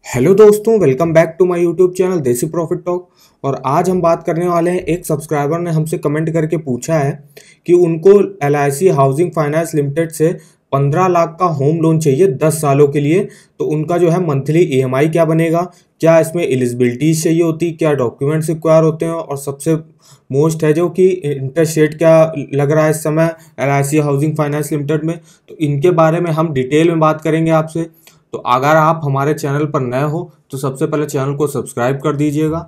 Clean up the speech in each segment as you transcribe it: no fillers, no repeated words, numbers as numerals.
Hello दोस्तों, welcome back to my YouTube channel Desi Profit Talk. और आज हम बात करने वाले हैं, एक सब्सक्राइबर ने हमसे कमेंट करके पूछा है कि उनको LIC हाउसिंग फाइनेंस लिमिटेड से 15 लाख का होम लोन चाहिए 10 सालों के लिए। तो उनका जो है मंथली EMI क्या बनेगा, क्या इसमें एलिजिबिलिटीज चाहिए होती, क्या डॉक्यूमेंट्स रिक्वायर होते हैं, और सबसे मोस्ट है जो कि इंटरेस्ट रेट क्या लग रहा है इस समय LIC हाउसिंग फाइनेंस लिमिटेड में। तो इनके बारे में हम डिटेल में बात करेंगे आपसे। तो अगर आप हमारे चैनल पर नए हो तो सबसे पहले चैनल को सब्सक्राइब कर दीजिएगा।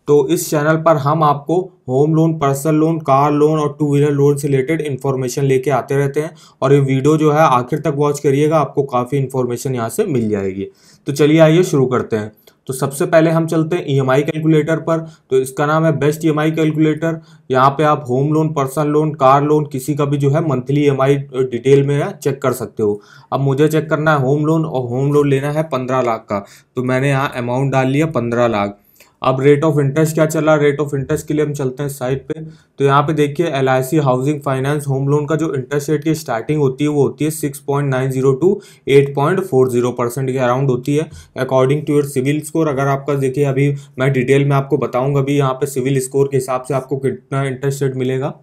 तो इस चैनल पर हम आपको home loan, personal loan, car loan और टू व्हीलर लोन से रिलेटेड इन्फॉर्मेशन लेके आते रहते हैं। और ये वीडियो जो है आखिर तक वॉच करिएगा, आपको काफ़ी इन्फॉर्मेशन यहाँ से मिल जाएगी। तो चलिए आइए शुरू करते हैं। तो सबसे पहले हम चलते हैं EMI कैलकुलेटर पर। तो इसका नाम है बेस्ट EMI कैलकुलेटर। यहाँ पे आप home loan, personal loan, car loan, किसी का भी जो है मंथली EMI डिटेल में है चेक कर सकते हो। अब मुझे चेक करना है होम लोन, और होम लोन लेना है 15 लाख का। तो मैंने यहाँ अमाउंट डाल लिया 15 लाख। अब रेट ऑफ इंटरेस्ट क्या चला, रेट ऑफ इंटरेस्ट के लिए हम चलते हैं साइड पे। तो यहाँ पे देखिए LIC housing finance home loan का जो इंटरेस्ट रेट की स्टार्टिंग होती है वो होती है 6.90 टू 8.40% के अराउंड होती है, according to your CIBIL score. अगर आपका देखिए, अभी मैं डिटेल में आपको बताऊंगा अभी यहाँ पे सिविल स्कोर के हिसाब से आपको कितना इंटरेस्ट रेट मिलेगा।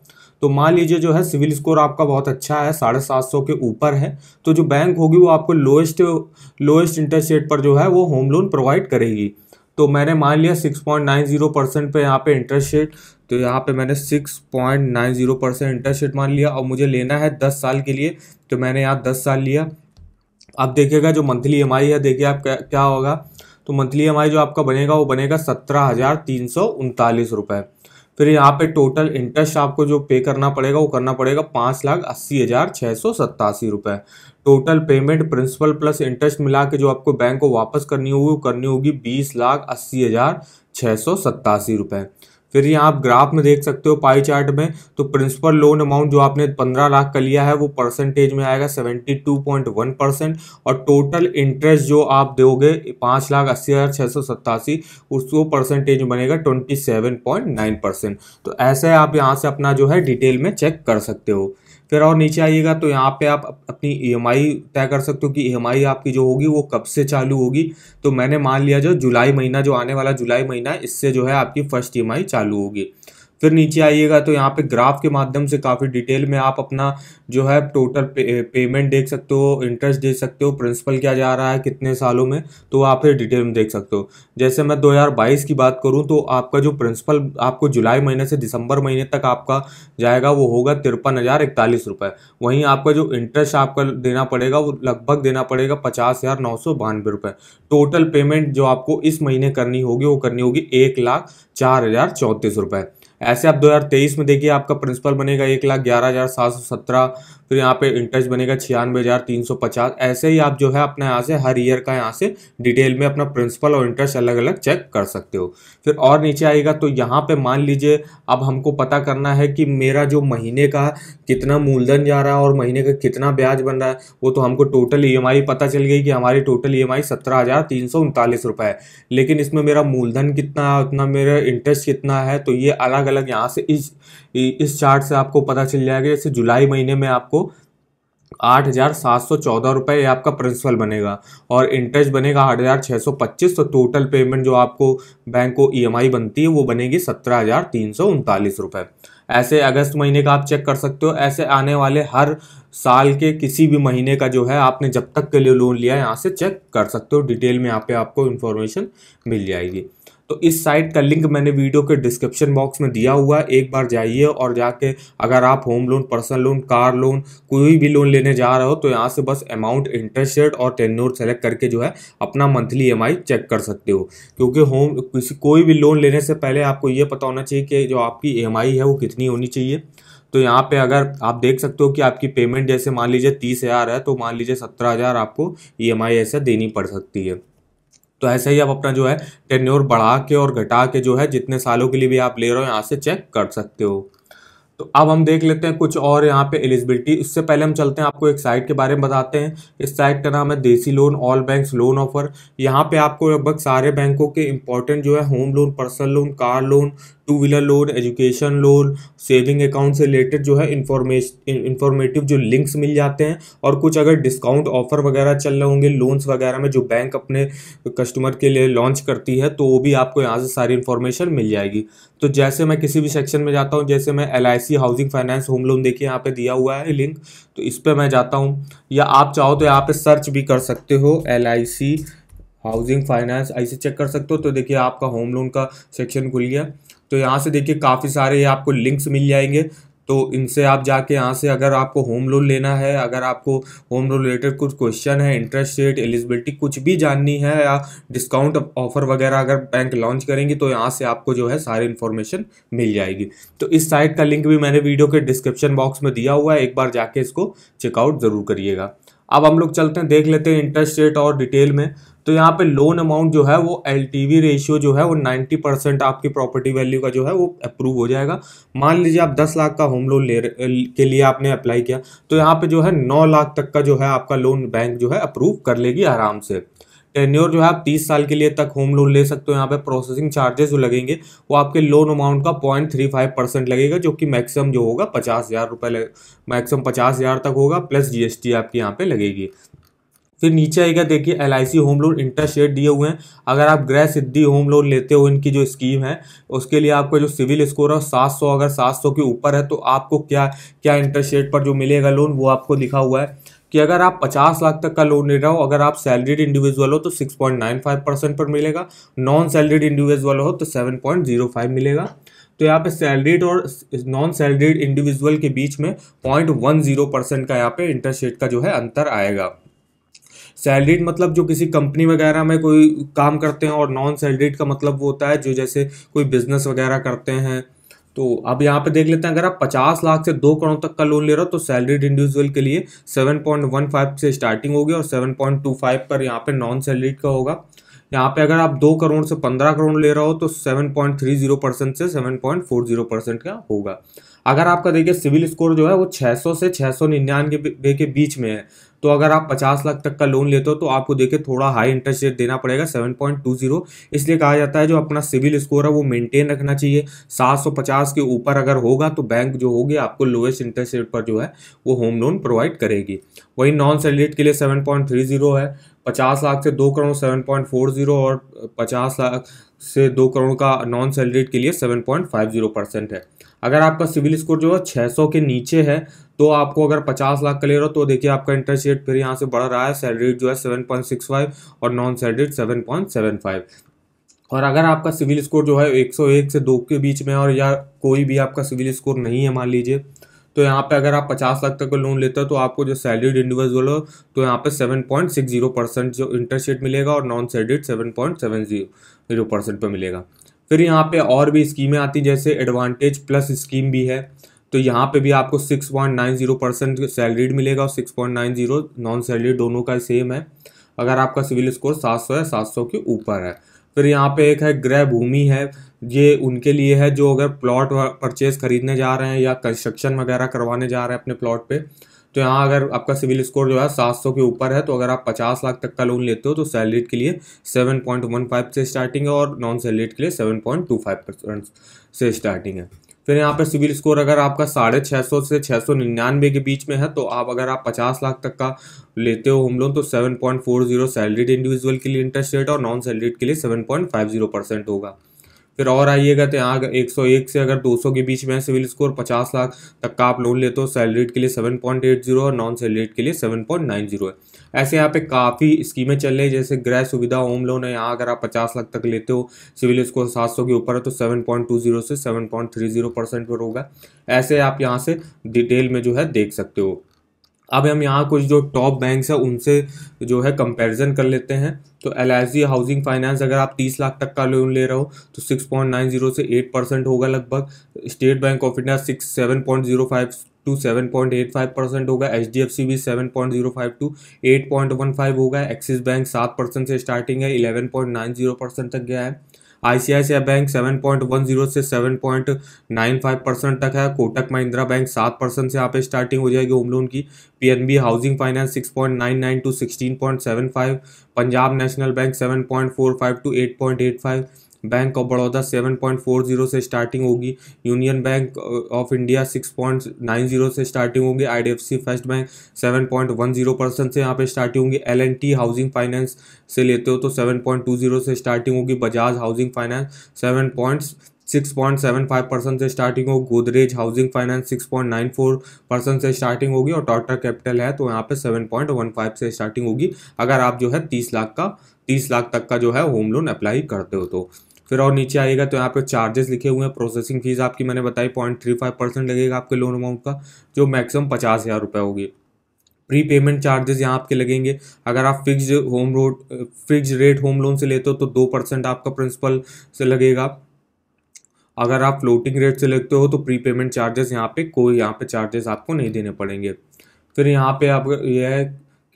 तो मान लीजिए जो है सिविल स्कोर आपका बहुत अच्छा है, 750 के ऊपर है, तो जो बैंक होगी वो आपको लोएस्ट इंटरेस्ट रेट पर जो है वो होम लोन प्रोवाइड करेगी। तो मैंने मान लिया 6.90% पे यहाँ पे इंटरेस्ट रेट। तो यहाँ पे मैंने 6.90% इंटरेस्ट रेट मान लिया, और मुझे लेना है 10 साल के लिए। तो मैंने यहाँ 10 साल लिया। अब देखिएगा जो मंथली EMI है, देखिए आप क्या होगा। तो मंथली EMI जो आपका बनेगा वो बनेगा 17,339 रुपये। फिर यहाँ पे टोटल इंटरेस्ट आपको जो पे करना पड़ेगा वो करना पड़ेगा 5,80,687 रुपये। Total payment principal plus interest मिला के जो आपको बैंक को वापस करनी होगी वो करनी होगी 20,80,687 रुपये। फिर यहाँ आप ग्राफ में देख सकते हो पाई चार्ट में। तो प्रिंसिपल लोन अमाउंट जो आपने 15 लाख का लिया है वो परसेंटेज में आएगा 72.1%। और टोटल इंटरेस्ट जो आप दोगे 5,80,687, उसको परसेंटेज में बनेगा 27.9%। तो ऐसे आप यहाँ से अपना जो है डिटेल में चेक कर सकते हो। फिर और नीचे आइएगा तो यहाँ पे आप अपनी EMI तय कर सकते हो कि EMI आपकी जो होगी वो कब से चालू होगी। तो मैंने मान लिया जो जुलाई महीना, जो आने वाला जुलाई महीना है, इससे जो है आपकी फर्स्ट EMI चालू होगी। फिर नीचे आइएगा तो यहाँ पे ग्राफ के माध्यम से काफ़ी डिटेल में आप अपना जो है टोटल पेमेंट देख सकते हो, इंटरेस्ट देख सकते हो, प्रिंसिपल क्या जा रहा है कितने सालों में, तो आप फिर डिटेल में देख सकते हो। जैसे मैं 2022 की बात करूँ तो आपका जो प्रिंसिपल आपको जुलाई महीने से दिसंबर महीने तक आपका जाएगा वो होगा 53,041 रुपये। वहीं आपका जो इंटरेस्ट आपका देना पड़ेगा वो लगभग देना पड़ेगा 50,992 रुपये। टोटल पेमेंट जो आपको इस महीने करनी होगी वो करनी होगी 1,04,034 रुपये। ऐसे आप 2023 में देखिए आपका प्रिंसिपल बनेगा 1,11,717। फिर यहाँ पे इंटरेस्ट बनेगा 96,350। ऐसे ही आप जो है अपना यहाँ से हर ईयर का यहाँ से डिटेल में अपना प्रिंसिपल और इंटरेस्ट अलग अलग चेक कर सकते हो। फिर और नीचे आएगा तो यहाँ पे मान लीजिए अब हमको पता करना है कि मेरा जो महीने का कितना मूलधन जा रहा है और महीने का कितना ब्याज बन रहा है। वो तो हमको टोटल EMI पता चल गई कि हमारी टोटल EMI 17,339 रुपये है, लेकिन इसमें मेरा मूलधन कितना है, उतना मेरा इंटरेस्ट कितना है, तो ये अलग अलग यहाँ से इस चार्ट से आपको पता चल जाएगा। जैसे जुलाई महीने में आपको 8,714 रुपये आपका प्रिंसिपल बनेगा और इंटरेस्ट बनेगा 8,625। तो टोटल पेमेंट जो आपको बैंक को EMI बनती है वो बनेगी 17,339 रुपये। ऐसे अगस्त महीने का आप चेक कर सकते हो। ऐसे आने वाले हर साल के किसी भी महीने का जो है आपने जब तक के लिए लोन लिया है यहाँ से चेक कर सकते हो। डिटेल में यहाँ पे आपको इन्फॉर्मेशन मिल जाएगी। तो इस साइट का लिंक मैंने वीडियो के डिस्क्रिप्शन बॉक्स में दिया हुआ है, एक बार जाइए और जाके अगर आप home loan, personal loan, car loan, कोई भी लोन लेने जा रहे हो तो यहाँ से बस अमाउंट, इंटरेस्ट रेट और टेन्योर सेलेक्ट करके जो है अपना मंथली EMI चेक कर सकते हो। क्योंकि कोई भी लोन लेने से पहले आपको ये पता होना चाहिए कि जो आपकी EMI है वो कितनी होनी चाहिए। तो यहाँ पे अगर आप देख सकते हो कि आपकी पेमेंट जैसे मान लीजिए 30,000 है, तो मान लीजिए 17,000 आपको EMI ऐसे देनी पड़ सकती है। तो ऐसे ही आप अपना जो है टेन्योर बढ़ा के और घटा के जो है जितने सालों के लिए भी आप ले रहे हो यहाँ से चेक कर सकते हो। तो अब हम देख लेते हैं कुछ और यहाँ पे एलिजिबिलिटी। इससे पहले हम चलते हैं, आपको एक साइट के बारे में बताते हैं। इस साइट का नाम है देसी loan all banks loan offer. यहाँ पे आपको लगभग सारे बैंकों के इंपॉर्टेंट जो है home loan, personal loan, car loan, two wheeler loan, education loan, saving account से रिलेटेड जो है इंफॉर्मेटिव जो लिंक्स मिल जाते हैं। और कुछ अगर डिस्काउंट ऑफर वगैरह चल रहे होंगे लोन्स वगैरह में जो बैंक अपने कस्टमर के लिए लॉन्च करती है, तो वो भी आपको यहाँ से सारी इन्फॉर्मेशन मिल जाएगी। तो जैसे मैं किसी भी सेक्शन में जाता हूँ, जैसे मैं LIC housing finance home loan, देखिए यहाँ पे दिया हुआ है लिंक, तो इस पर मैं जाता हूँ। या आप चाहो तो यहाँ पे सर्च भी कर सकते हो, LIC हाउसिंग फाइनेंस ऐसे चेक कर सकते हो। तो देखिए आपका होम लोन का सेक्शन खुल गया। तो यहाँ से देखिए काफ़ी सारे आपको लिंक्स मिल जाएंगे। तो इनसे आप जाके यहाँ से अगर आपको होम लोन लेना है, अगर आपको होम लोन रिलेटेड कुछ क्वेश्चन है, इंटरेस्ट रेट, एलिजिबिलिटी कुछ भी जाननी है, या डिस्काउंट ऑफर वगैरह अगर बैंक लॉन्च करेंगी, तो यहाँ से आपको जो है सारी इन्फॉर्मेशन मिल जाएगी। तो इस साइट का लिंक भी मैंने वीडियो के डिस्क्रिप्शन बॉक्स में दिया हुआ है, एक बार जाके इसको चेकआउट ज़रूर करिएगा। अब हम लोग चलते हैं, देख लेते हैं इंटरेस्ट रेट और डिटेल में। तो यहाँ पे लोन अमाउंट जो है वो LTV रेशियो जो है वो 90% आपकी प्रॉपर्टी वैल्यू का जो है वो अप्रूव हो जाएगा। मान लीजिए आप 10 लाख का होम लोन के लिए आपने अप्लाई किया, तो यहाँ पे जो है 9 लाख तक का जो है आपका लोन बैंक जो है अप्रूव कर लेगी आराम से। टेन्योर जो है आप 30 साल के लिए तक होम लोन ले सकते हो। यहाँ पे प्रोसेसिंग चार्जेस जो लगेंगे वो आपके लोन अमाउंट का 0.35% लगेगा, जो कि मैक्सिमम जो होगा 50,000 रुपये, मैक्सिमम 50,000 तक होगा, प्लस GST आपकी यहाँ पे लगेगी। फिर नीचे आएगा, देखिए LIC home loan interest rate दिए हुए हैं। अगर आप गृह सिद्धि होम लोन लेते हो, इनकी जो स्कीम है उसके लिए आपका जो सिविल स्कोर है 700, अगर 700 के ऊपर है तो आपको क्या क्या इंटरेस्ट रेट पर जो मिलेगा लोन, वो आपको लिखा हुआ है कि अगर आप 50 लाख तक का लोन ले रहे हो, अगर आप सैलरीड इंडिविजुअल हो तो 6.95% पर मिलेगा, नॉन सैलरीड इंडिविजुअल हो तो 7.05 मिलेगा। तो यहाँ पे सैलरीड और नॉन सैलरीड इंडिविजुअल के बीच में 0.10% का यहाँ पे इंटरेस्ट रेट का जो है अंतर आएगा। सैलरीड मतलब जो किसी कंपनी वगैरह में कोई काम करते हैं, और नॉन सैलरीड का मतलब वो होता है जो जैसे कोई बिजनेस वगैरह करते हैं। तो अब यहाँ पे देख लेते हैं, अगर आप 50 लाख से 2 करोड़ तक का लोन ले रहे हो तो सैलरीड इंडिविजुअल के लिए 7.15 से स्टार्टिंग होगी, और 7.25 पर यहाँ पे नॉन सैलरीड का होगा। यहाँ पे अगर आप 2 करोड़ से 15 करोड़ ले रहे हो तो 7.30% से 7.40% का होगा। अगर आपका देखिए सिविल स्कोर जो है वो 600 से 699 के बीच में है, तो अगर आप 50 लाख तक का लोन लेते हो तो आपको देखिए थोड़ा हाई इंटरेस्ट रेट देना पड़ेगा, 7.20। इसलिए कहा जाता है जो अपना सिविल स्कोर है वो मेंटेन रखना चाहिए। 750 के ऊपर अगर होगा तो बैंक जो होगी आपको लोएस्ट इंटरेस्ट रेट पर जो है वो होम लोन प्रोवाइड करेगी। वही नॉन सैलरीड के लिए 7.30 है, 50 लाख से 2 करोड़ 7.40, और 50 लाख से 2 करोड़ का नॉन सैलरीड के लिए 7.50% है। अगर आपका सिविल स्कोर जो है 600 के नीचे है, तो आपको अगर 50 लाख का ले रहे हो तो देखिए आपका इंटरेस्ट रेट फिर यहाँ से बढ़ रहा है, सैलरीड जो है 7.65 और नॉन सैलरीड 7.75। और अगर आपका सिविल स्कोर जो है 101 से 2 के बीच में, और या कोई भी आपका सिविल स्कोर नहीं है मान लीजिए, तो यहाँ पे अगर आप 50 लाख तक का लोन लेते हो तो आपको जो सैलरीड इंडिविजुअल हो तो यहाँ पे 7.60% जो इंटरेस्ट रेट मिलेगा, और नॉन सैलरीड 7.70% पे मिलेगा। फिर यहाँ पे और भी स्कीमें आती हैं, जैसे एडवांटेज प्लस स्कीम भी है। तो यहाँ पे भी आपको 6.90% सैलरीड मिलेगा, और 6.90 नॉन सैलरीड, दोनों का सेम है अगर आपका सिविल स्कोर 700 है, 700 के ऊपर है। फिर यहाँ पे एक है गृह भूमि है, ये उनके लिए है जो अगर प्लॉट परचेज खरीदने जा रहे हैं या कंस्ट्रक्शन वगैरह करवाने जा रहे हैं अपने प्लॉट पे। तो यहाँ अगर आपका सिविल स्कोर जो है 700 के ऊपर है, तो अगर आप 50 लाख तक का लोन लेते हो तो सैलरीड के लिए 7.15 से स्टार्टिंग है, और नॉन सैलरीड के लिए 7.25% से स्टार्टिंग है। फिर यहाँ पे सिविल स्कोर अगर आपका 650 से 699 के बीच में है, तो आप अगर आप 50 लाख तक का लेते हो होम लोन तो 7.40 सैलरीड इंडिविजुअल के लिए इंटरेस्ट रेट, और नॉन सैलरीड के लिए 7.50% होगा। फिर और आइएगा तो यहाँ 101 से अगर 200 के बीच में है सिविल स्कोर, 50 लाख तक का आप लोन लेते हो, सैलरीड के लिए 7.80 और नॉन सैलरीड के लिए 7.90 है। ऐसे यहाँ पे काफ़ी स्कीमें चल रही है, जैसे गृह सुविधा होम लोन है, यहाँ अगर आप 50 लाख तक लेते हो, सिविल स्कोर 700 के ऊपर है तो 7.20 से 7.30% पर होगा। ऐसे आप यहाँ से डिटेल में जो है देख सकते हो। अब हम यहाँ कुछ जो टॉप बैंक्स है उनसे जो है कंपैरिजन कर लेते हैं। तो LIC हाउसिंग फाइनेंस अगर आप 30 लाख तक का लोन ले रहे हो तो 6.90 से 8% होगा लगभग। State Bank of India 7.05 to 7.85% होगा। HDFC भी 7.05 टू 8.15 होगा। एक्सिस बैंक 7% से स्टार्टिंग है, 11.90% तक गया है। ICICI बैंक 7.10 से 7.95% तक है। कोटक महिंद्रा बैंक 7% से यहाँ पे स्टार्टिंग हो जाएगी होम लोन की। PNB housing finance 6.99 to 16.75, Punjab National Bank 7.45 to 8.85, Bank of Baroda 7.40 से स्टार्टिंग होगी। यूनियन बैंक ऑफ इंडिया 6.90 से स्टार्टिंग होगी। IDFC फर्स्ट बैंक 7.10% से यहाँ पे स्टार्टिंग होगी। L&T हाउसिंग फाइनेंस से लेते हो तो 7.20 से स्टार्टिंग होगी। बजाज हाउसिंग फाइनेंस 6.75% से स्टार्टिंग होगी। गोदरेज हाउसिंग फाइनेंस 6.94% से स्टार्टिंग होगी। और टाटा कैपिटल है तो यहाँ पे 7.15 से स्टार्टिंग होगी, अगर आप जो है 30 लाख तक का जो है होम लोन अप्लाई करते हो तो। फिर और नीचे आएगा तो यहाँ पे चार्जेस लिखे हुए हैं। प्रोसेसिंग फीस आपकी मैंने बताई 0.35% लगेगा आपके लोन अमाउंट का, जो मैक्सिमम 50,000 रुपये होगी। प्री पेमेंट चार्जेस यहाँ आपके लगेंगे। अगर आप फिक्स रेट होम लोन से लेते हो तो 2% आपका प्रिंसिपल से लगेगा। अगर आप फ्लोटिंग रेट से लेते हो तो प्री पेमेंट चार्जेस यहाँ पे चार्जेस आपको नहीं देने पड़ेंगे। फिर यहाँ पे आप यह है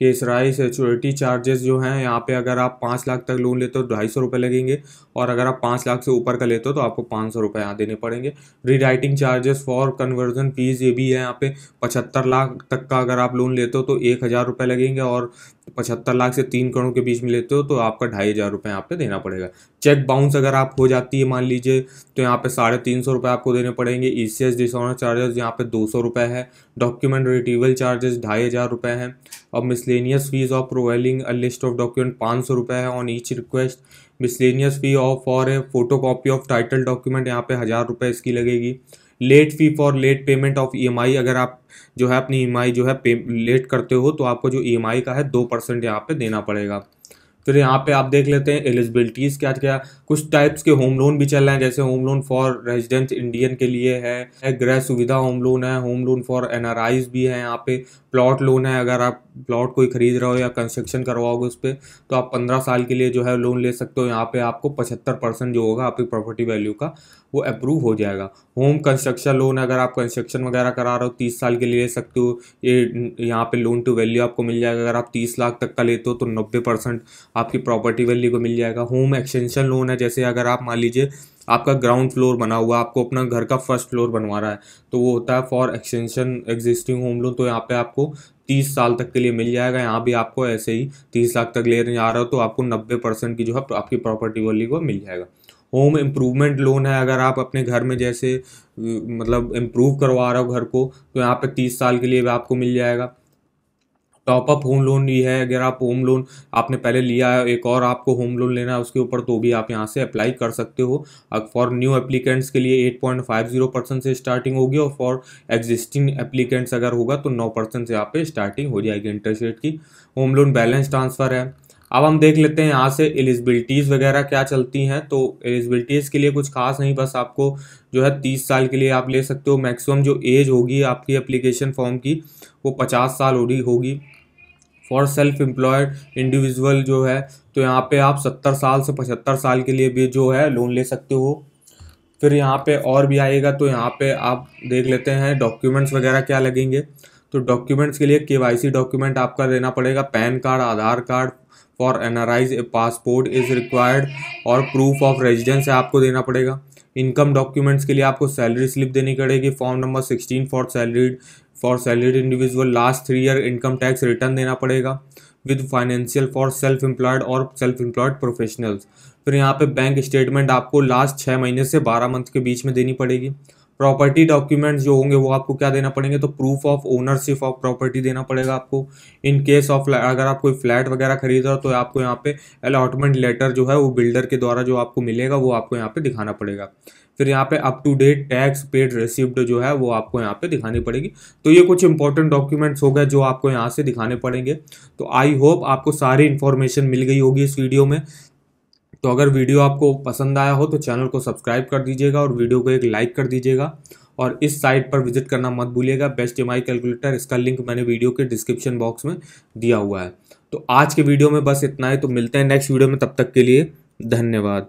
केसराई सिक्योरिटी चार्जेस जो हैं यहाँ पे, अगर आप 5 लाख तक लोन लेते हो तो 250 रुपये लगेंगे, और अगर आप 5 लाख से ऊपर का लेते हो तो आपको 500 रुपये यहाँ देने पड़ेंगे। Rewriting charges for conversion fees ये भी है यहाँ पे। 75 लाख तक का अगर आप लोन लेते हो तो 1,000 रुपये लगेंगे, और 75 लाख से 3 करोड़ के बीच में लेते हो तो आपका 2,500 रुपये यहाँ पे देना पड़ेगा। चेक बाउंस अगर आप हो जाती है मान लीजिए तो यहाँ पे 350 रुपये आपको देने पड़ेंगे। ECS डिसऑनर चार्जेस यहाँ पे 200 रुपये है। डॉक्यूमेंट रिट्रीवल चार्जेस 2,500 रुपये हैं। और miscellaneous fees of providing a list of document 500 रुपये है on each request. Miscellaneous fee of for a photo copy of title document यहाँ पे 1,000 रुपये इसकी लगेगी। Late fee for late payment of EMI, अगर आप जो है अपनी EMI जो है लेट करते हो तो आपको जो EMI का है 2% यहाँ पे देना पड़ेगा। फिर यहाँ पे आप देख लेते हैं एलिजिबिलिटीज़ क्या क्या। कुछ टाइप्स के होम लोन भी चल रहे हैं, जैसे home loan for resident Indian के लिए है, गृह सुविधा होम लोन है, होम लोन फॉर NRIs भी है। यहाँ पे प्लॉट लोन है, अगर आप प्लॉट कोई खरीद रहे हो या कंस्ट्रक्शन करवाओगे उस पर तो आप 15 साल के लिए जो है लोन ले सकते हो। यहाँ पे आपको 75% जो होगा आपकी प्रॉपर्टी वैल्यू का वो अप्रूव हो जाएगा। होम कंस्ट्रक्शन लोन, अगर आप कंस्ट्रक्शन वगैरह करा रहे हो 30 साल के लिए ले सकते हो। ये यहाँ पे लोन टू वैल्यू आपको मिल जाएगा। अगर आप 30 लाख तक का लेते हो तो 90% आपकी प्रॉपर्टी वैल्यू को मिल जाएगा। होम एक्सटेंशन लोन है, जैसे अगर आप मान लीजिए आपका ग्राउंड फ्लोर बना हुआ, आपको अपना घर का फर्स्ट फ्लोर बनवा रहा है तो वो होता है for extension existing home loan, तो यहाँ पे आपको 30 साल तक के लिए मिल जाएगा। यहाँ भी आपको ऐसे ही 30 लाख तक लेने जा रहे हो तो आपको 90% की जो है आपकी प्रॉपर्टी वैल्यू को मिल जाएगा। होम इम्प्रूवमेंट लोन है, अगर आप अपने घर में जैसे मतलब इम्प्रूव करवा रहे हो घर को तो यहाँ पे 30 साल के लिए भी आपको मिल जाएगा। टॉपअप होम लोन भी है, अगर आप होम लोन आपने पहले लिया है एक और आपको होम लोन लेना है उसके ऊपर तो भी आप यहाँ से अप्लाई कर सकते हो। फॉर न्यू एप्लीकेंट्स के लिए 8.50% से स्टार्टिंग होगी, और फॉर एग्जिस्टिंग एप्लीकेंट्स अगर होगा तो 9% से यहाँ पे स्टार्टिंग हो जाएगी इंटरेस्ट रेट की। होम लोन बैलेंस ट्रांसफ़र है। अब हम देख लेते हैं यहाँ से एलिजिबिलिटीज़ वगैरह क्या चलती हैं। तो एलिजिबिलिटीज़ के लिए कुछ खास नहीं, बस आपको जो है 30 साल के लिए आप ले सकते हो। मैक्सिमम जो एज होगी आपकी एप्लीकेशन फॉर्म की वो 50 साल होगी। फॉर सेल्फ एम्प्लॉयड इंडिविजुअल जो है तो यहाँ पे आप 70 साल से 75 साल के लिए भी जो है लोन ले सकते हो। फिर यहाँ पे और भी आएगा तो यहाँ पे आप देख लेते हैं डॉक्यूमेंट्स वगैरह क्या लगेंगे। तो डॉक्यूमेंट्स के लिए KYC डॉक्यूमेंट आपका देना पड़ेगा। Pan card, Aadhaar card, for NRIs passport is required, और प्रूफ ऑफ रेजिडेंस आपको देना पड़ेगा। इनकम डॉक्यूमेंट्स के लिए आपको सैलरी स्लिप देनी पड़ेगी। Form number 16 for salaried individual. Last 3 year income tax return देना पड़ेगा with financial for self employed और सेल्फ एम्प्लॉयड प्रोफेशनल्स। फिर यहाँ पे बैंक स्टेटमेंट आपको लास्ट 6 महीने से 12 मंथ के बीच में देनी पड़ेगी। प्रॉपर्टी डॉक्यूमेंट्स जो होंगे वो आपको क्या देना पड़ेंगे, तो proof of ownership of property देना पड़ेगा आपको। इन केस ऑफ अगर आप कोई फ्लैट वगैरह खरीद रहे हो तो आपको यहाँ पे अलॉटमेंट लेटर जो है वो बिल्डर के द्वारा जो आपको मिलेगा वो आपको यहाँ पे दिखाना पड़ेगा। फिर यहाँ पे up to date tax paid receipt जो है वो आपको यहाँ पे दिखानी पड़ेगी। तो ये कुछ इंपॉर्टेंट डॉक्यूमेंट्स हो गए जो आपको यहाँ से दिखाने पड़ेंगे। तो आई होप आपको सारी इन्फॉर्मेशन मिल गई होगी इस वीडियो में। तो अगर वीडियो आपको पसंद आया हो तो चैनल को सब्सक्राइब कर दीजिएगा और वीडियो को एक लाइक कर दीजिएगा, और इस साइट पर विजिट करना मत भूलिएगा, बेस्ट EMI कैलकुलेटर। इसका लिंक मैंने वीडियो के डिस्क्रिप्शन बॉक्स में दिया हुआ है। तो आज के वीडियो में बस इतना ही, तो मिलते हैं नेक्स्ट वीडियो में, तब तक के लिए धन्यवाद।